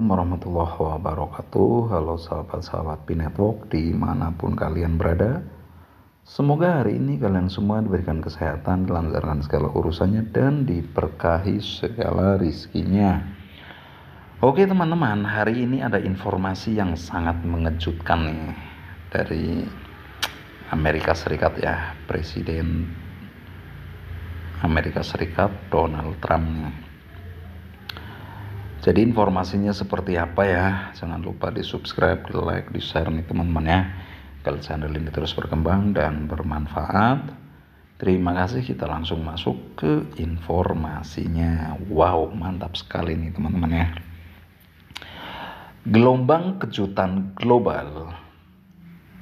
Warahmatullahi wabarakatuh. Halo sahabat-sahabat P-Network dimanapun kalian berada. Semoga hari ini kalian semua diberikan kesehatan, dilancarkan segala urusannya, dan diberkahi segala rizkinya. Oke teman-teman, hari ini ada informasi yang sangat mengejutkan nih dari Amerika Serikat ya. Presiden Amerika Serikat Donald Trump nih. Jadi informasinya seperti apa ya? Jangan lupa di subscribe, di like, di share nih teman-teman ya. Kalau channel ini terus berkembang dan bermanfaat. Terima kasih, kita langsung masuk ke informasinya. Wow, mantap sekali nih teman-teman ya. Gelombang kejutan global.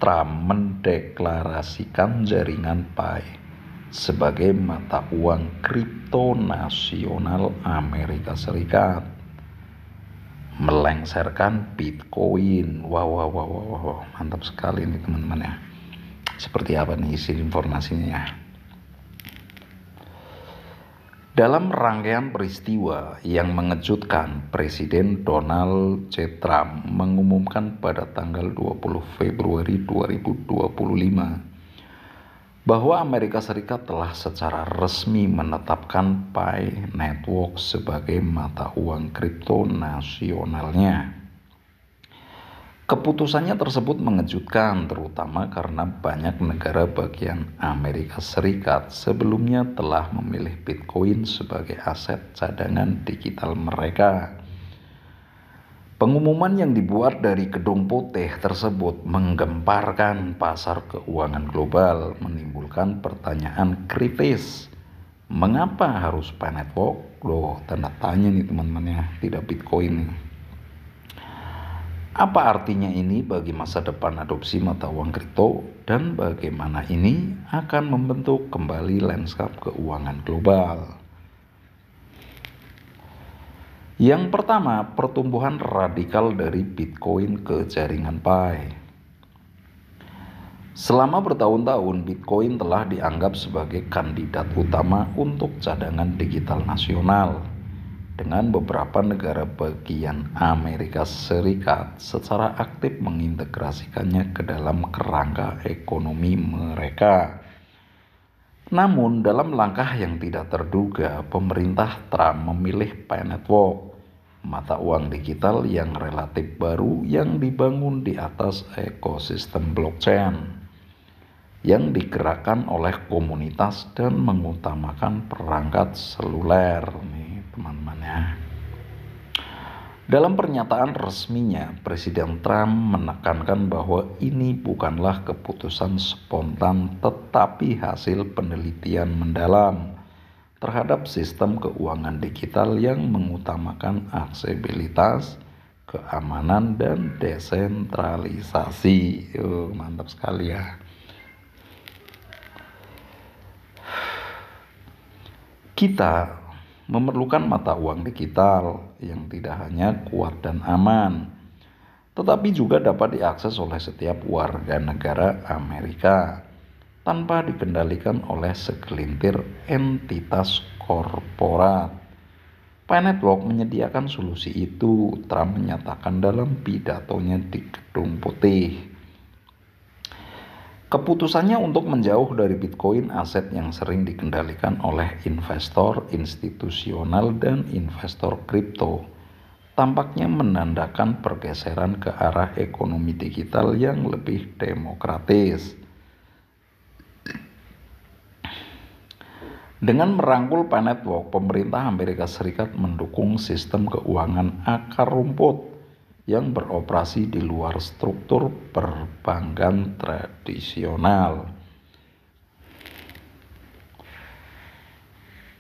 Trump mendeklarasikan jaringan Pi sebagai mata uang kripto nasional Amerika Serikat. Melengsarkan Bitcoin. Wow, mantap sekali nih teman-teman ya. Seperti apa nih isi informasinya ya? Dalam rangkaian peristiwa yang mengejutkan, Presiden Donald J. Trump mengumumkan pada tanggal 20 Februari 2025 bahwa Amerika Serikat telah secara resmi menetapkan Pi Network sebagai mata uang kripto nasionalnya. Keputusannya tersebut mengejutkan terutama karena banyak negara bagian Amerika Serikat sebelumnya telah memilih Bitcoin sebagai aset cadangan digital mereka. Pengumuman yang dibuat dari Gedung Putih tersebut menggemparkan pasar keuangan global, menimbulkan pertanyaan kritis. Mengapa harus Pi Network? Loh, tanda tanya nih teman-teman ya, tidak Bitcoin nih. Apa artinya ini bagi masa depan adopsi mata uang kripto dan bagaimana ini akan membentuk kembali lanskap keuangan global? Yang pertama, pertumbuhan radikal dari Bitcoin ke jaringan Pi. Selama bertahun-tahun, Bitcoin telah dianggap sebagai kandidat utama untuk cadangan digital nasional, dengan beberapa negara bagian Amerika Serikat secara aktif mengintegrasikannya ke dalam kerangka ekonomi mereka. Namun, dalam langkah yang tidak terduga, pemerintah Trump memilih Pi Network, mata uang digital yang relatif baru yang dibangun di atas ekosistem blockchain yang digerakkan oleh komunitas dan mengutamakan perangkat seluler nih teman-teman ya. Dalam pernyataan resminya, Presiden Trump menekankan bahwa ini bukanlah keputusan spontan tetapi hasil penelitian mendalam terhadap sistem keuangan digital yang mengutamakan aksesibilitas, keamanan, dan desentralisasi. Mantap sekali ya. Kita memerlukan mata uang digital yang tidak hanya kuat dan aman, tetapi juga dapat diakses oleh setiap warga negara Amerika tanpa dikendalikan oleh segelintir entitas korporat. Pi Network menyediakan solusi itu, Trump menyatakan dalam pidatonya di Gedung Putih. Keputusannya untuk menjauh dari Bitcoin, aset yang sering dikendalikan oleh investor institusional dan investor kripto, tampaknya menandakan pergeseran ke arah ekonomi digital yang lebih demokratis. Dengan merangkul Pi Network, pemerintah Amerika Serikat mendukung sistem keuangan akar rumput yang beroperasi di luar struktur perbankan tradisional.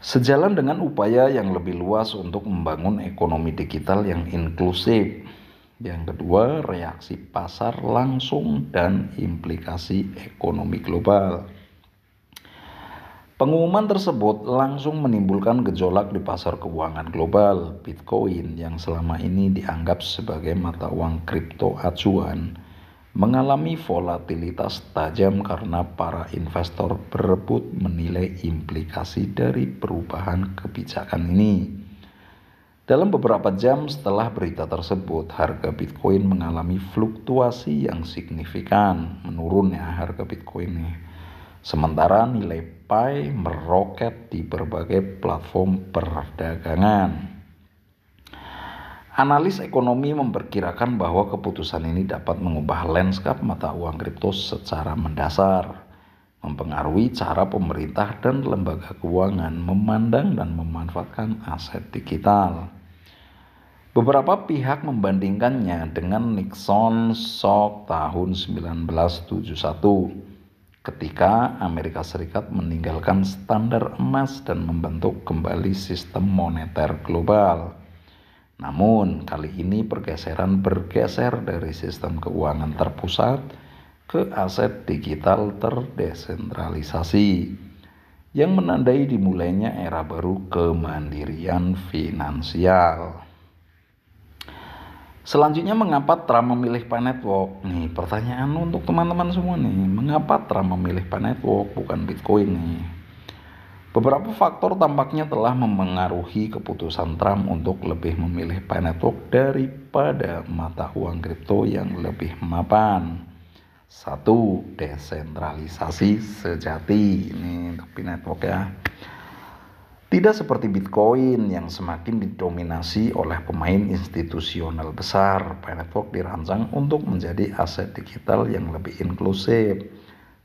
Sejalan dengan upaya yang lebih luas untuk membangun ekonomi digital yang inklusif. Yang kedua, reaksi pasar langsung dan implikasi ekonomi global. Pengumuman tersebut langsung menimbulkan gejolak di pasar keuangan global. Bitcoin yang selama ini dianggap sebagai mata uang kripto acuan mengalami volatilitas tajam karena para investor berebut menilai implikasi dari perubahan kebijakan ini. Dalam beberapa jam setelah berita tersebut, harga Bitcoin mengalami fluktuasi yang signifikan, menurun ya harga Bitcoin nih. Sementara nilai Pi meroket di berbagai platform perdagangan. Analis ekonomi memperkirakan bahwa keputusan ini dapat mengubah lanskap mata uang kripto secara mendasar, mempengaruhi cara pemerintah dan lembaga keuangan memandang dan memanfaatkan aset digital. Beberapa pihak membandingkannya dengan Nixon Shock tahun 1971 ketika Amerika Serikat meninggalkan standar emas dan membentuk kembali sistem moneter global. Namun kali ini pergeseran bergeser dari sistem keuangan terpusat ke aset digital terdesentralisasi yang menandai dimulainya era baru kemandirian finansial. Selanjutnya, mengapa Trump memilih Pi Network? Nih pertanyaan untuk teman-teman semua nih, mengapa Trump memilih Pi Network bukan Bitcoin nih? Beberapa faktor tampaknya telah memengaruhi keputusan Trump untuk lebih memilih Pi Network daripada mata uang kripto yang lebih mapan. 1. Desentralisasi sejati. Ini untuk Pi Network ya. Tidak seperti Bitcoin yang semakin didominasi oleh pemain institusional besar, Pi Network dirancang untuk menjadi aset digital yang lebih inklusif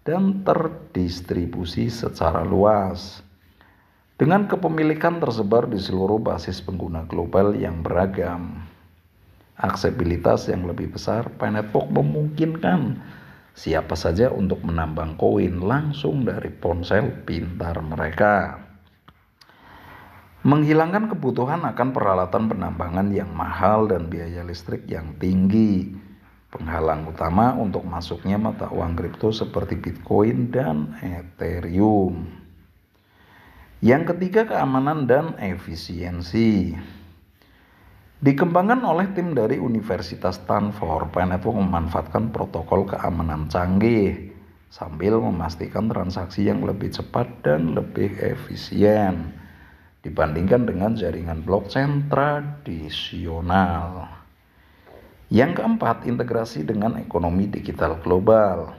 dan terdistribusi secara luas. Dengan kepemilikan tersebar di seluruh basis pengguna global yang beragam, aksesibilitas yang lebih besar, Pi Network memungkinkan siapa saja untuk menambang koin langsung dari ponsel pintar mereka. Menghilangkan kebutuhan akan peralatan penambangan yang mahal dan biaya listrik yang tinggi, penghalang utama untuk masuknya mata uang kripto seperti Bitcoin dan Ethereum. Yang ketiga, keamanan dan efisiensi. Dikembangkan oleh tim dari Universitas Stanford, Pi Network memanfaatkan protokol keamanan canggih sambil memastikan transaksi yang lebih cepat dan lebih efisien dibandingkan dengan jaringan blockchain tradisional. Yang keempat, integrasi dengan ekonomi digital global.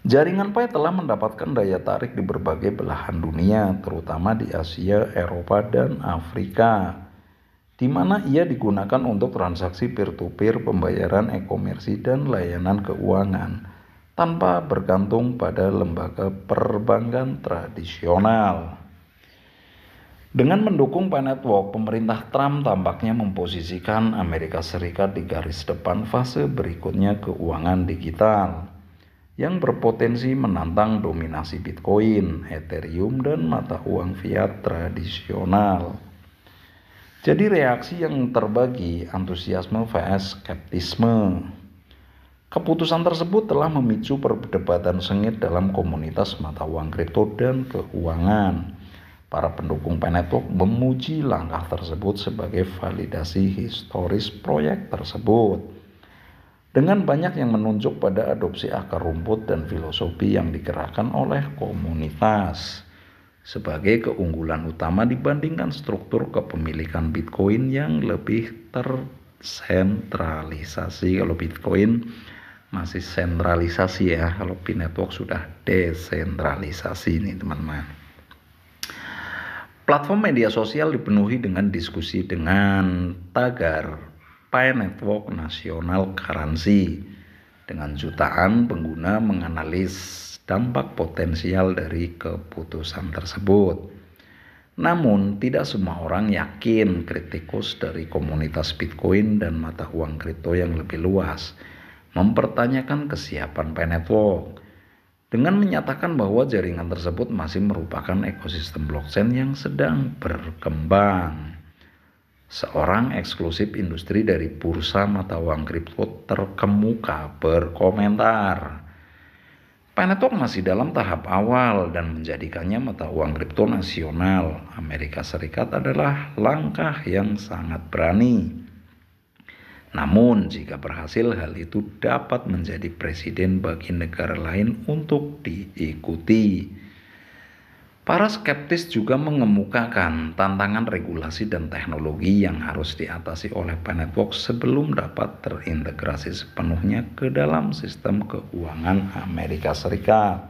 Jaringan Pi telah mendapatkan daya tarik di berbagai belahan dunia, terutama di Asia, Eropa, dan Afrika, di mana ia digunakan untuk transaksi peer-to-peer, pembayaran e-komersi, dan layanan keuangan, tanpa bergantung pada lembaga perbankan tradisional. Dengan mendukung Pi Network, pemerintah Trump tampaknya memposisikan Amerika Serikat di garis depan fase berikutnya keuangan digital, yang berpotensi menantang dominasi Bitcoin, Ethereum, dan mata uang fiat tradisional. Jadi reaksi yang terbagi, antusiasme vs skeptisme. Keputusan tersebut telah memicu perdebatan sengit dalam komunitas mata uang kripto dan keuangan. Para pendukung Pi Network memuji langkah tersebut sebagai validasi historis proyek tersebut. Dengan banyak yang menunjuk pada adopsi akar rumput dan filosofi yang digerakkan oleh komunitas sebagai keunggulan utama dibandingkan struktur kepemilikan Bitcoin yang lebih tersentralisasi. Kalau Bitcoin masih sentralisasi ya, kalau Pi Network sudah desentralisasi nih teman-teman. Platform media sosial dipenuhi dengan diskusi dengan tagar Pi Network National Currency, dengan jutaan pengguna menganalisis dampak potensial dari keputusan tersebut. Namun, tidak semua orang yakin kritikus dari komunitas Bitcoin dan mata uang kripto yang lebih luas mempertanyakan kesiapan Pi Network dengan menyatakan bahwa jaringan tersebut masih merupakan ekosistem blockchain yang sedang berkembang. Seorang eksklusif industri dari bursa mata uang kripto terkemuka berkomentar, Pi Network masih dalam tahap awal dan menjadikannya mata uang kripto nasional Amerika Serikat adalah langkah yang sangat berani. Namun, jika berhasil, hal itu dapat menjadi presiden bagi negara lain untuk diikuti. Para skeptis juga mengemukakan tantangan regulasi dan teknologi yang harus diatasi oleh P-Network sebelum dapat terintegrasi sepenuhnya ke dalam sistem keuangan Amerika Serikat.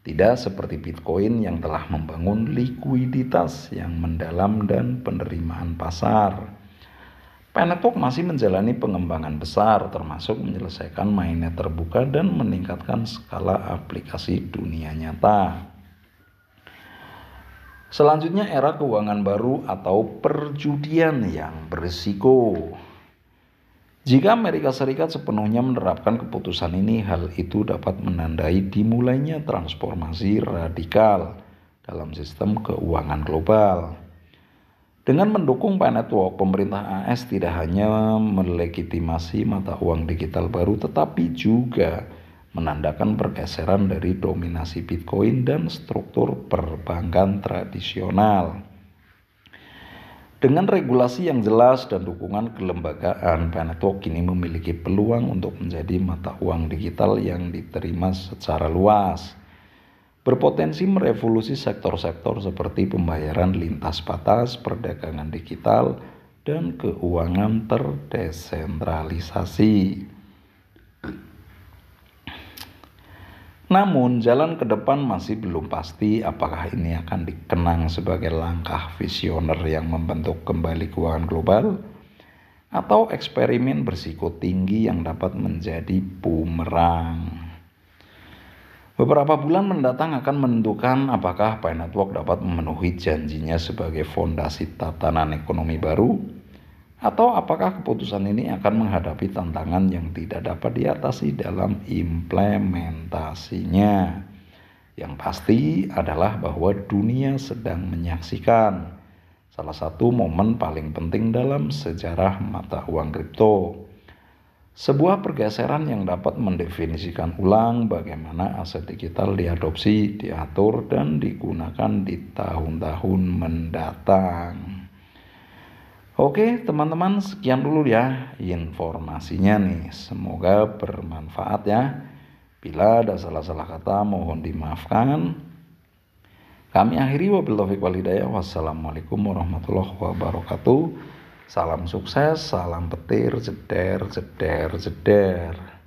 Tidak seperti Bitcoin yang telah membangun likuiditas yang mendalam dan penerimaan pasar. P-Network masih menjalani pengembangan besar termasuk menyelesaikan mainnet terbuka dan meningkatkan skala aplikasi dunia nyata. Selanjutnya era keuangan baru atau perjudian yang berisiko. Jika Amerika Serikat sepenuhnya menerapkan keputusan ini, hal itu dapat menandai dimulainya transformasi radikal dalam sistem keuangan global. Dengan mendukung P-Network, pemerintah AS tidak hanya melegitimasi mata uang digital baru, tetapi juga menandakan pergeseran dari dominasi Bitcoin dan struktur perbankan tradisional. Dengan regulasi yang jelas dan dukungan kelembagaan, P-Network kini memiliki peluang untuk menjadi mata uang digital yang diterima secara luas. Berpotensi merevolusi sektor-sektor seperti pembayaran lintas batas, perdagangan digital, dan keuangan terdesentralisasi. Namun, jalan ke depan masih belum pasti apakah ini akan dikenang sebagai langkah visioner yang membentuk kembali keuangan global atau eksperimen berisiko tinggi yang dapat menjadi bumerang. Beberapa bulan mendatang akan menentukan apakah P-Network dapat memenuhi janjinya sebagai fondasi tatanan ekonomi baru atau apakah keputusan ini akan menghadapi tantangan yang tidak dapat diatasi dalam implementasinya. Yang pasti adalah bahwa dunia sedang menyaksikan salah satu momen paling penting dalam sejarah mata uang kripto. Sebuah pergeseran yang dapat mendefinisikan ulang bagaimana aset digital diadopsi, diatur, dan digunakan di tahun-tahun mendatang. Oke teman-teman, sekian dulu ya informasinya nih. Semoga bermanfaat ya. Bila ada salah-salah kata mohon dimaafkan. Kami akhiri wabillahi taufiq wal hidayah. Wassalamualaikum warahmatullahi wabarakatuh. Salam sukses, salam petir, jeder, jeder, jeder.